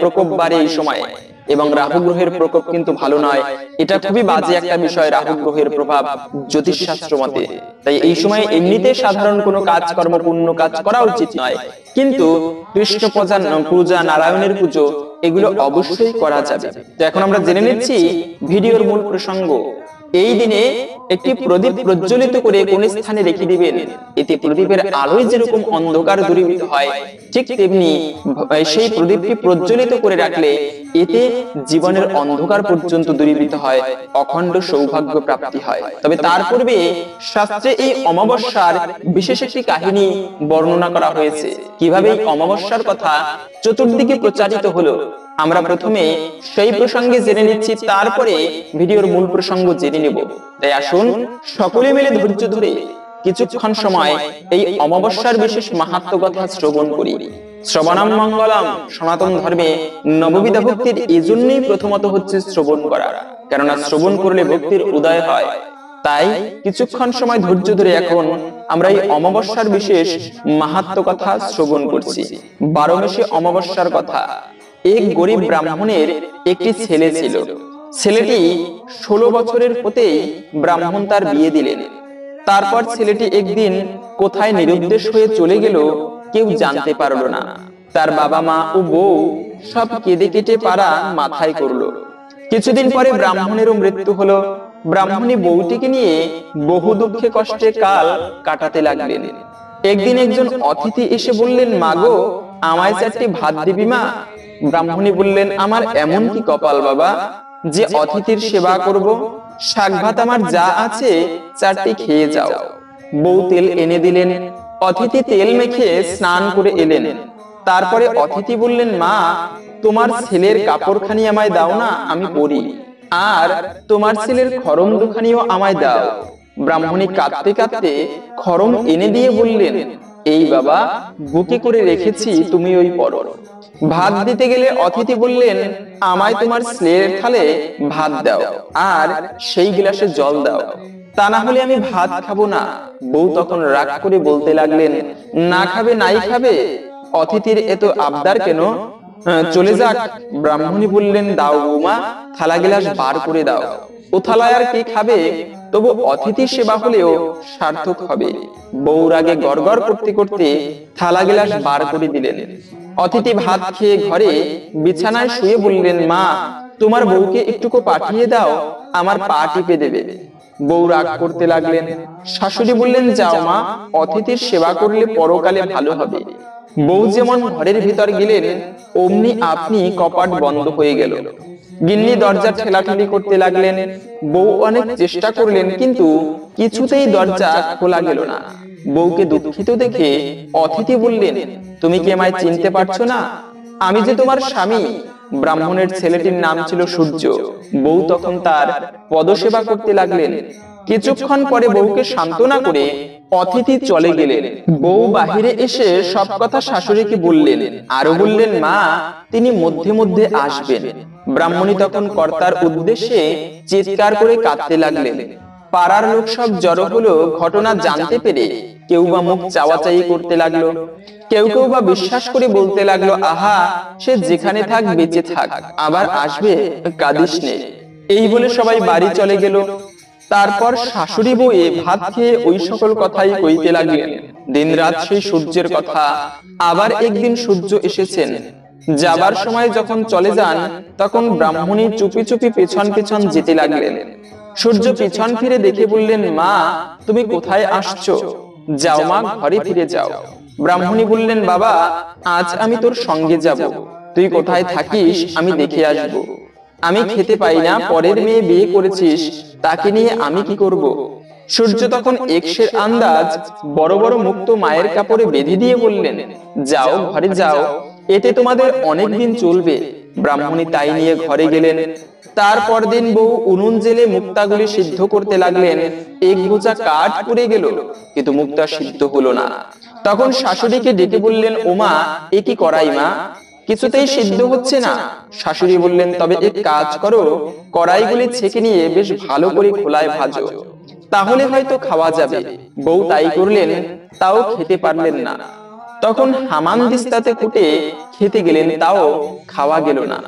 প্রকোপ বাড়ে এই সময়, এবং রাহু গ্রহের প্রকোপ কিন্তু ভালো নয়, এটা খুবই বাজে একটা বিষয়, রাহু গ্রহের প্রভাব জ্যোতিষ শাস্ত্র মতে। তাই এই সময় এমনিতে সাধারণ কোনো কাজকর্ম পূর্ণ কাজ করা উচিত নয়, কিন্তু কৃষ্ণ পূজা, নারায়ণের পুজো এগুলো অবশ্যই করা যাবে। তো এখন আমরা জেনে নিচ্ছি ভিডিওর মূল প্রসঙ্গ। এই দিনে একটি প্রদীপ প্রজ্বলিত করে কোন স্থানে রেখে দিবেন, এতে প্রদীপের আলোয় যেরকম অন্ধকার দূরীভূত হয়, ঠিক তেমনি সেই প্রদীপটি প্রজ্বলিত করে রাখলে এতে জীবনের অন্ধকার পর্যন্ত দূরীভূত হয়, অখণ্ড সৌভাগ্য প্রাপ্তি হয়। তবে তার পূর্বে শাস্ত্রে এই অমাবস্যার বিশেষ একটি কাহিনী বর্ণনা করা হয়েছে। কিভাবে এই অমাবস্যার কথা চতুর্দিকে প্রচারিত হলো, আমরা প্রথমে সেই প্রসঙ্গে জেনে নিচ্ছি, তারপরে ভিডিওর মূল প্রসঙ্গ জেনে নেব। তাই আসুন সকলে মিলে ধৈর্য ধরে কিছুক্ষণ সময় এই অমাবস্যার বিশেষ মাহাত্ম্য কথা শ্রবণ করি। শ্রবণম মঙ্গলম, সনাতন ধর্মে নববিধা ভক্তির এজন্যই প্রথমত হচ্ছে শ্রবণ করা, কেননা শ্রবণ করলে ভক্তির উদয় হয়। তাই কিছুক্ষণ সময় ধৈর্য ধরে এখন আমরা এই অমাবস্যার বিশেষ মাহাত্ম্য কথা শ্রবণ করছি। 12 মাসে অমাবস্যার কথা। এক গরিব ব্রাহ্মণের একটি ছেলে ছিল। ছেলেটি 16 বছরের হতেই ব্রাহ্মণ তার বিয়ে দিলেন। তারপর ছেলেটি একদিন কোথায় নিরুদ্দেশ হয়ে চলে গেল কেউ জানতে পারলো না। তার বাবা মা ও বউ সব কেঁদে কেটে পাড়া মাথায় করলো। কিছুদিন পরে ব্রাহ্মণেরও মৃত্যু হলো। ব্রাহ্মণী বউটিকে নিয়ে বহু দুঃখে কষ্টে কাল কাটাতে লাগলেন। একদিন একজন অতিথি এসে বললেন, মাগো, আমায় 4টি ভাত দিবি মা? ব্রাহ্মণী বললেন, আমার এমন কি কপাল বাবা যে অতিথির সেবা করব? শাক ভাত আমার যা আছে 4টি খেয়ে যাও। বউ তেল এনে দিলেন। অতিথি তেল মেখে স্নান করে এলেন। তারপরে অতিথি বললেন, মা, তোমার ছেলের কাপড়খানি আমায় দাও না, আমি পরি, আর তোমার ছেলের খড়ম দুখানিও আমায় দাও। ব্রাহ্মণী কাঁদতে কাঁদতে খড়ম এনে দিয়ে বললেন, এই বাবা, বুকে করে রেখেছি, তুমি ওই পরো। ভাত দিতে গেলে অতিথি বললেন, আমায় তোমার ছেলের থালে ভাত দাও আর সেই গ্লাসে জল দাও, তা না হলে আমি ভাত খাবো না। বউ তখন রাগ করে বলতে লাগলেন, না খাবে নাই খাবে, অতিথির এত আবদার কেন, চলে যাক। ব্রাহ্মণী বললেন, দাও বৌমা, থালা গ্লাস বার করে দাও। ও থালায় আর কি খাবে, তবু অতিথি সেবা হলেও সার্থক হবে। বউর আগে গড়গড় করতে করতে থালা গ্লাস বার করে দিলেন। অতিথি ভাত খেয়ে ঘরে বিছানায় শুয়ে বললেন, মা, তোমার বউকে একটুকু পাঠিয়ে দাও, আমার পা টিপে দেবে। বউ রাগ করতে লাগলেন। শাশুড়ি বললেন, যাও মা, অতিথির সেবা করলে পরকালে ভালো হবে। বউ যেমন ঘরের ভিতর গেলেন, অমনি আপনি কপাট বন্ধ হয়ে গেল। গিন্নি দরজা ঠেলাঠেলি করতে লাগলেন। বউ অনেক চেষ্টা করলেন, কিন্তু কিছুতেই দরজা খোলা গেল না। বউকে দুঃখিত দেখে অতিথি বললেন, তুমি কি আমায় চিনতে পারছো না? আমি যে তোমার স্বামী। ব্রাহ্মণের ছেলেটির নাম ছিল সূর্য। বউ তখন তার পদসেবা করতে লাগলেন। কিছুক্ষণ পরে বউকে সান্ত্বনা করে অতিথি চলে গেলেন। বউ বাহিরে এসে সব কথা শাশুড়িকে বললেন, আরো বললেন, মা, তিনি মধ্যে মধ্যে আসবেন। ব্রাহ্মণী তখন কর্তার উদ্দেশ্যে চিৎকার করে কাঁদতে লাগলেন। পাড়ার লোক সব জড়ো হলো। ঘটনা জানতে পেরে কেউ বা মুখ চাওয়াচাই করতে লাগলো, কেউ কেউ বা বিশ্বাস করে বলতে লাগলো, আহা, সে যেখানে থাক বেঁচে থাক, আবার আসবে, কাঁদিস নে। এই বলে সবাই বাড়ি চলে গেল। তারপর শাশুড়ি বউয়ে ভাত খেয়ে ওই সকল কথাই কইতে লাগলেন। দিনরাত সেই সূর্যের কথা। আবার একদিন সূর্য এসেছেন। যাবার সময় যখন চলে যান, তখন ব্রাহ্মণী চুপি চুপি পেছন পেছন যেতে লাগলেন। সূর্য পিছন ফিরে দেখে বললেন, মা, তুমি কোথায় আসছো? যাও মা, ঘরে ফিরে যাও। ব্রাহ্মণী বললেন, বাবা, আজ আমি তোর সঙ্গে যাব। তুই কোথায় থাকিস আমি দেখে আসব। আমি খেতে পাই না, পরের মেয়ে বিয়ে করেছিস, তাকে নিয়ে আমি কি করব? সূর্য তখন একশের আন্দাজ বড় বড় মুক্ত মায়ের কাপড়ে বেঁধে দিয়ে বললেন, যাও, ঘরে যাও, এতে তোমাদের অনেক দিন চলবে। ব্রাহ্মণী তাই নিয়ে ঘরে গেলেন। তারপর দিন বউ উনুন জেলে মুক্তাগুলি সিদ্ধ করতে লাগলেন। এক বোঝা কাঠ পুড়ে গেল, কিন্তু মুক্তা সিদ্ধ হলো না। তখন শাশুড়িকে ডেকে বললেন, ওমা, এ কি করাই মা, কিছুতেই সিদ্ধ হচ্ছে না। শাশুড়ি বললেন, তবে এক কাজ করো, কড়াইগুলি ছেঁকে নিয়ে বেশ ভালো করে খোলায় ভাজো। তাহলে হয়তো খাওয়া যাবে। বউ তাই করলেন, তাও খেতে পারলেন না। তখন হামানদিস্তাতে কুটে খেতে গেলেন, তাও খাওয়া গেল না।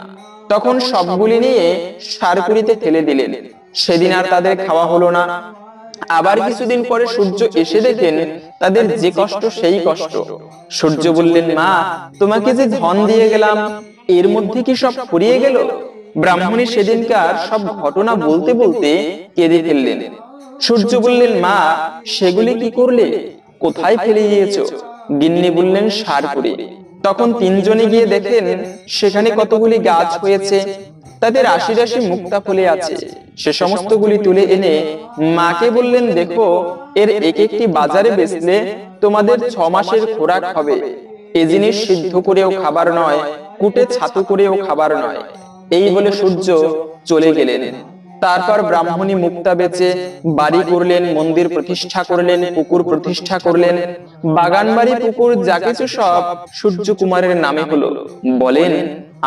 তখন সবগুলি নিয়ে সারকুড়িতে ফেলে দিলেন। সেদিন আর তাদের খাওয়া হলো না। আবার কিছুদিন পরে সূর্য এসে দেখেন তাদের যে কষ্ট সেই কষ্ট। সূর্য বললেন, মা, তোমাকে যে ধন দিয়ে গেলাম, এর মধ্যে কি সব ফুরিয়ে গেল? ব্রাহ্মণী সেদিনকার সব ঘটনা বলতে বলতে কেঁদে ফেললেন। সূর্য বললেন, মা, সেগুলি কি করলে? কোথায় ফেলে দিয়েছো? গিন্নি বললেন, সারকুড়ি। তখন তিনজনে গিয়ে দেখেন সেখানে কতগুলি গাছ হয়েছে, তাদের রাশি রাশি মুক্তা ফুলে আছে। সে সমস্তগুলি তুলে এনে মাকে বললেন, দেখো, এর এক একটি বাজারে বেচলে তোমাদের 6 মাসের খোরাক হবে। এ জিনিস সিদ্ধ করেও খাবার নয়, কুটে ছাতু করেও খাবার নয়। এই বলে সূর্য চলে গেলেন। তারপর ব্রাহ্মণী মুক্তা বেচে বাড়ি করলেন, মন্দির প্রতিষ্ঠা করলেন, পুকুর প্রতিষ্ঠা করলেন। বাগান বাড়ি পুকুর যা কিছু সব সূর্য কুমারের নামে হলো। বলেন,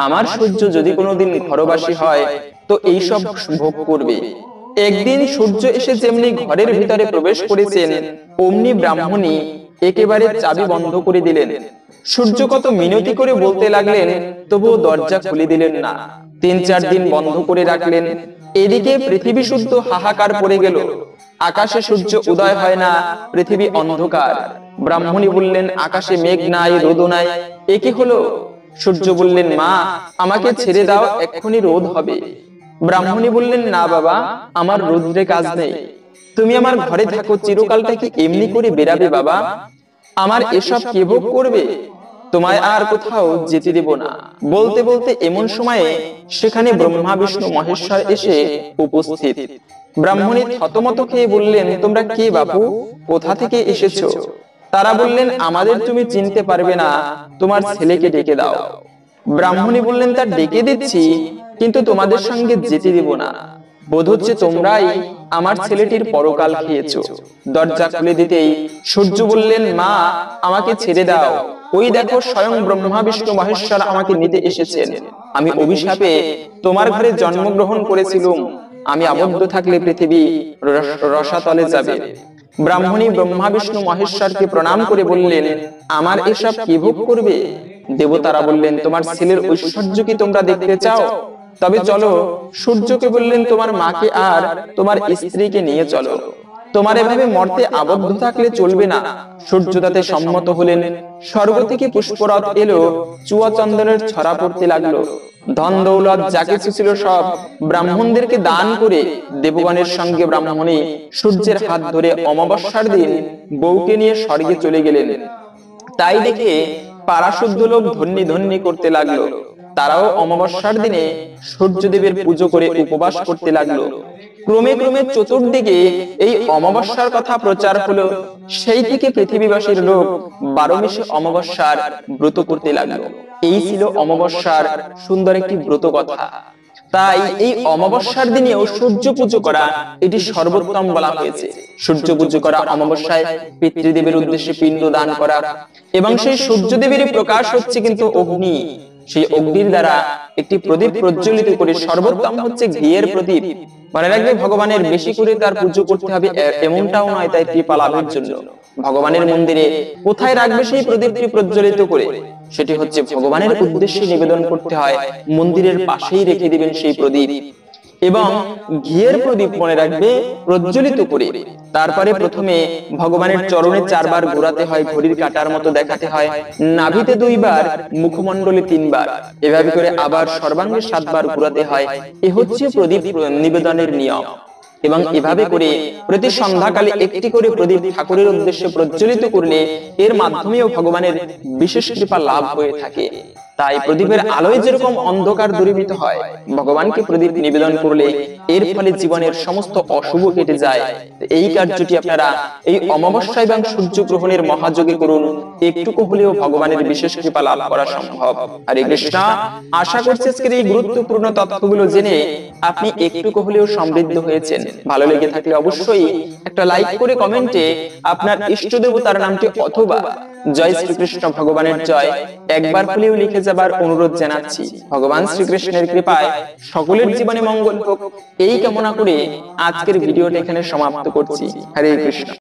আমার সূর্য যদি কোনোদিন ঘরবাসী হয় তো এই সব ভোগ করবে। একদিন সূর্য এসে যেমনি ঘরের ভিতরে প্রবেশ করেছেন, অমনি ব্রাহ্মণী একেবারে চাবি বন্ধ করে দিলেন। সূর্য কত মিনতি করে বলতে লাগলেন, তবুও দরজা খুলে দিলেন না। 3-4 দিন বন্ধ করে রাখলেন। এদিকে পৃথিবী শুদ্ধ হাহাকার পড়ে গেল। আকাশে সূর্য উদয় হয় না, পৃথিবী অন্ধকার। ব্রাহ্মণী বললেন, আকাশে মেঘ নাই, রোদ নাই, এ কি হলো? সূর্য বললেন, মা, আমাকে ছেড়ে দাও, এক্ষুনি রোদ হবে। ব্রাহ্মণী বললেন, না বাবা, আমার রোদ্রে কাজ নেই। তুমি আমার ঘরে থাকো, চিরকালটা কি এমনি করে বেরাবে বাবা? আমার এসব কে ভোগ করবে? তোমায় আর কোথাও যেতে দেব না। বলতে বলতে এমন সময়ে সেখানে ব্রহ্মা বিষ্ণু মহেশ্বর এসে উপস্থিত। ব্রাহ্মণী থতমত খেয়ে বললেন, তোমরা কে বাপু? কোথা থেকে এসেছো? তারা বললেন, আমাদের তুমি চিনতে পারবে না, তোমার ছেলেকে ডেকে দাও। ব্রাহ্মণী বললেন, তার ডেকে দিচ্ছি, কিন্তু তোমাদের সঙ্গে যেতে দেব না। বোধ হচ্ছে তোমরাই আমার ছেলেটির পরকাল খেয়েছো। দরজা খুলে দিতেই সূর্য বললেন, মা, আমাকে ছেড়ে দাও। ওই দেখো, স্বয়ং ব্রহ্মা বিষ্ণু মহেশ্বর আমাকে নিতে এসেছেন। আমি অভিশাপে তোমার ঘরে জন্মগ্রহণ করেছিলাম। আমি আবদ্ধ থাকলে পৃথিবী রসাতলে যাবে। ব্রাহ্মণী ব্রহ্মা বিষ্ণু মহেশ্বরকে প্রণাম করে বললেন, আমার এসব কি ভোগ করবে? দেবতারা বললেন, তোমার ছেলের ঐশ্বর্য কি তোমরা দেখতে চাও? তবে চলো। সূর্যকে বললেন, তোমার মাকে আর তোমার স্ত্রীকে নিয়ে চলো। তোমার এভাবে মর্তে আবদ্ধ থাকলে চলবে না। সূর্য তাতে সম্মত হলেন। স্বর্গ থেকে পুষ্পরথ এলো, চুয়া চন্দনের ছড়া পড়তে লাগলো। ধন দৌলত যা কিছু ছিল সব ব্রাহ্মণদেরকে দান করে দেবগণের সঙ্গে ব্রাহ্মণী সূর্যের হাত ধরে অমাবস্যার দিন বউকে নিয়ে স্বর্গে চলে গেলেন। তাই দেখে পারাশুদ্ধ লোক ধন্যি ধন্যি করতে লাগলো। তারাও অমাবস্যার দিনে সূর্যদেবের পুজো করে উপবাস করতে লাগলো। ক্রমে ক্রমে চতুর্দিকে এই অমাবস্যার কথা প্রচার হলো। সেই থেকে পৃথিবীবাসীর লোক 12 মাসে অমাবস্যার ব্রত করতে লাগলো। এই ছিল অমাবস্যার সুন্দর একটি ব্রত কথা। তাই এই অমাবস্যার দিনেও সূর্য পুজো করা এটি সর্বোত্তম বলা হয়েছে। সূর্য পুজো করা, অমাবস্যায় পিতৃদেবের উদ্দেশ্যে পিণ্ড দান করা, এবং সেই সূর্যদেবেরই প্রকাশ হচ্ছে কিন্তু অগ্নি। সেই অগ্নির দ্বারা একটি প্রদীপ প্রজ্বলিত করে, সর্বোত্তম হচ্ছে ঘিয়ের প্রদীপ। মনে রাখবে, ভগবানের বেশি করে তার পুজো করতে হবে এমনটাও নয় তাই কৃপা লাভের জন্য। ভগবানের মন্দিরে কোথায় রাখবে সেই প্রদীপটি প্রজ্বলিত করে? সেটি হচ্ছে ভগবানের উদ্দেশ্যে নিবেদন করতে হয়। মন্দিরের পাশেই রেখে দিবেন সেই প্রদীপ, এবং ঘিয়ের প্রদীপ মনে রাখবে প্রজ্বলিত করে। তারপরে প্রথমে ভগবানের চরণে 4 বার ঘোরাতে হয়, ঘড়ির কাঁটার মতো দেখাতে হয়। নাভিতে 2 বার, মুখমণ্ডলে 3 বার, এভাবে করে আবার সর্বাঙ্গে 7 বার ঘোরাতে হয়। এ হচ্ছে প্রদীপ নিবেদনের নিয়ম। এবং এভাবে করে প্রতি সন্ধ্যাকালে একটি করে প্রদীপ ঠাকুরের উদ্দেশ্যে প্রজ্বলিত করলে এর মাধ্যমেও ভগবানের বিশেষ কৃপা লাভ হয়ে থাকে। তাই প্রদীপের আলোয় যেরকম অন্ধকার দূরীভূত হয়, ভগবানকে প্রদীপ নিবেদন করলে এর ফলে জীবনের সমস্ত অশুভ কেটে যায়। এই কার্যটি আপনারা এই অমাবস্যা এবং সূর্য গ্রহণের মহাযোগে করুন। একটুকু হলেও ভগবানের বিশেষ কৃপা লাভ করা সম্ভব। হরে কৃষ্ণ। আশা করছি আজকের এই গুরুত্বপূর্ণ তথ্যগুলো জেনে আপনি একটুকু হলেও সমৃদ্ধ হয়েছেন। ভালো লেগে থাকলে অবশ্যই একটা লাইক করে কমেন্টে আপনার ইষ্ট দেবতার নামটি অথবা জয় শ্রীকৃষ্ণ ভগবানের জয় একবার হলেও লিখে যাবেন। যাবার অনুরোধ জানাচ্ছি। ভগবান শ্রীকৃষ্ণের কৃপায় সকলের জীবনে মঙ্গল হোক এই কামনা করে আজকের ভিডিওটা এখানে সমাপ্ত করছি। হরে কৃষ্ণ।